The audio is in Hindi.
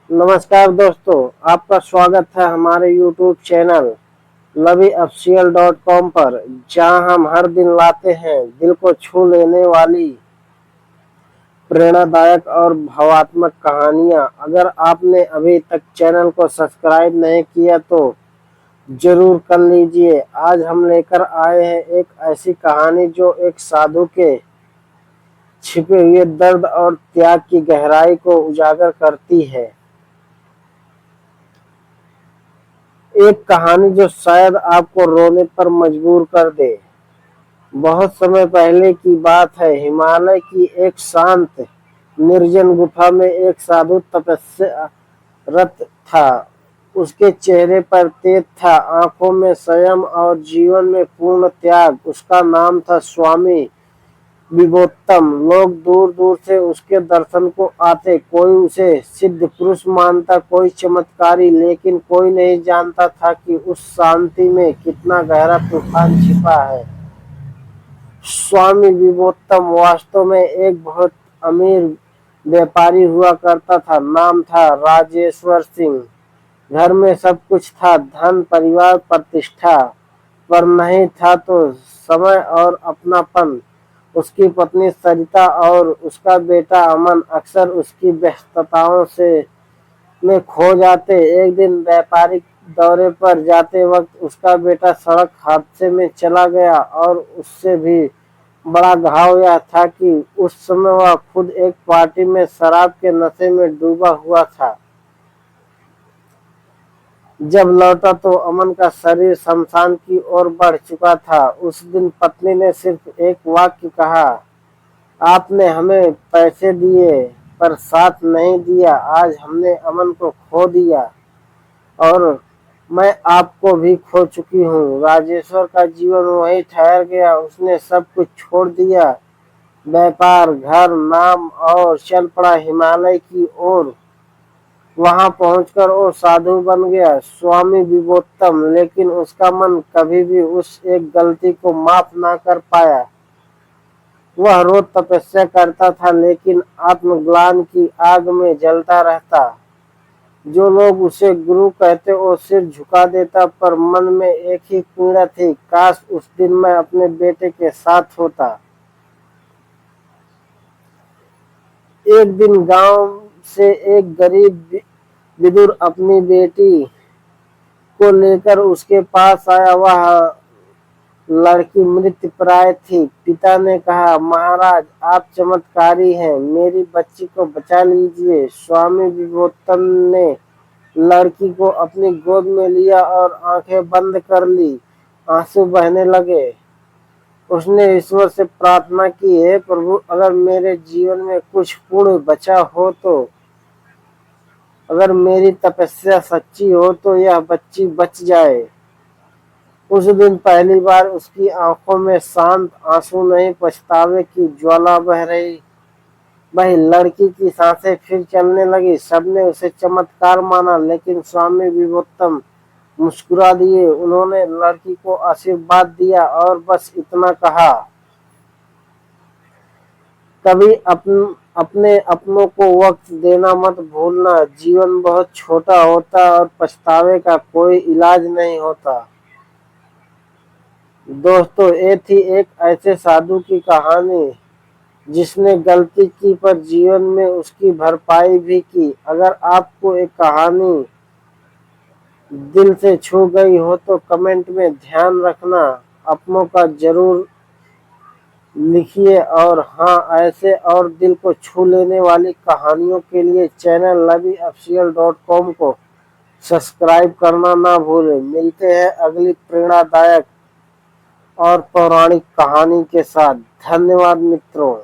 नमस्कार दोस्तों, आपका स्वागत है हमारे YouTube चैनल LaviOfficial.com पर, जहां हम हर दिन लाते हैं दिल को छू लेने वाली प्रेरणादायक और भावात्मक कहानियां। अगर आपने अभी तक चैनल को सब्सक्राइब नहीं किया तो जरूर कर लीजिए। आज हम लेकर आए हैं एक ऐसी कहानी जो एक साधु के छिपे हुए दर्द और त्याग की गहराई को उजागर करती है। एक कहानी जो शायद आपको रोने पर मजबूर कर दे। बहुत समय पहले की बात है। हिमालय की एक शांत निर्जन गुफा में एक साधु तपस्यारत था। उसके चेहरे पर तेज था, आंखों में संयम और जीवन में पूर्ण त्याग। उसका नाम था स्वामी विभोत्तम। लोग दूर दूर से उसके दर्शन को आते। कोई उसे सिद्ध पुरुष मानता, कोई चमत्कारी, लेकिन कोई नहीं जानता था कि उस शांति में कितना गहरा तूफान छिपा है। स्वामी विभोत्तम वास्तव में एक बहुत अमीर व्यापारी हुआ करता था। नाम था राजेश्वर सिंह। घर में सब कुछ था, धन, परिवार, प्रतिष्ठा, पर नहीं था तो समय और अपनापन। उसकी पत्नी सरिता और उसका बेटा अमन अक्सर उसकी व्यस्तताओं से में खो जाते। एक दिन व्यापारिक दौरे पर जाते वक्त उसका बेटा सड़क हादसे में चला गया और उससे भी बड़ा घाव यह था कि उस समय वह खुद एक पार्टी में शराब के नशे में डूबा हुआ था। जब लौटा तो अमन का शरीर शमशान की ओर बढ़ चुका था। उस दिन पत्नी ने सिर्फ एक वाक्य कहा, आपने हमें पैसे दिए पर साथ नहीं दिया। आज हमने अमन को खो दिया और मैं आपको भी खो चुकी हूँ। राजेश्वर का जीवन वहीं ठहर गया। उसने सब कुछ छोड़ दिया, व्यापार, घर, नाम, और चल पड़ा हिमालय की ओर। वहां पहुंचकर वो साधु बन गया, स्वामी विभोत्तम। लेकिन उसका मन कभी भी उस एक गलती को माफ ना कर पाया। वह रोज तपस्या करता था, लेकिन आत्मग्लानि की आग में जलता रहता। जो लोग उसे गुरु कहते वो सिर झुका देता, पर मन में एक ही पीड़ा थी, काश उस दिन मैं अपने बेटे के साथ होता। एक दिन गांव से एक गरीब विदुर अपनी बेटी को लेकर उसके पास आया। वह लड़की मृत प्राय थी। पिता ने कहा, महाराज आप चमत्कारी हैं, मेरी बच्ची को बचा लीजिए। स्वामी विभोत्तम ने लड़की को अपनी गोद में लिया और आंखें बंद कर ली। आंसू बहने लगे। उसने ईश्वर से प्रार्थना की, हे प्रभु, अगर मेरे जीवन में कुछ पुण्य बचा हो तो, अगर मेरी तपस्या सच्ची हो तो यह बच्ची बच जाए। उस दिन पहली बार उसकी आंखों में शांत आंसू नहीं, पछतावे की ज्वाला बह रही। वही लड़की की सांसें फिर चलने लगी। सबने उसे चमत्कार माना, लेकिन स्वामी विभोत्तम मुस्कुरा दिए। उन्होंने लड़की को आशीर्वाद दिया और बस इतना कहा, कभी अपने अपनों को वक्त देना मत भूलना। जीवन बहुत छोटा होता है और पछतावे का कोई इलाज नहीं होता। दोस्तों, ये थी एक ऐसे साधु की कहानी जिसने गलती की पर जीवन में उसकी भरपाई भी की। अगर आपको एक कहानी दिल से छू गई हो तो कमेंट में ध्यान रखना, अपनों का जरूर लिखिए। और हाँ, ऐसे और दिल को छू लेने वाली कहानियों के लिए चैनल LaviOfficial.com को सब्सक्राइब करना ना भूलें। मिलते हैं अगली प्रेरणादायक और पौराणिक कहानी के साथ। धन्यवाद मित्रों।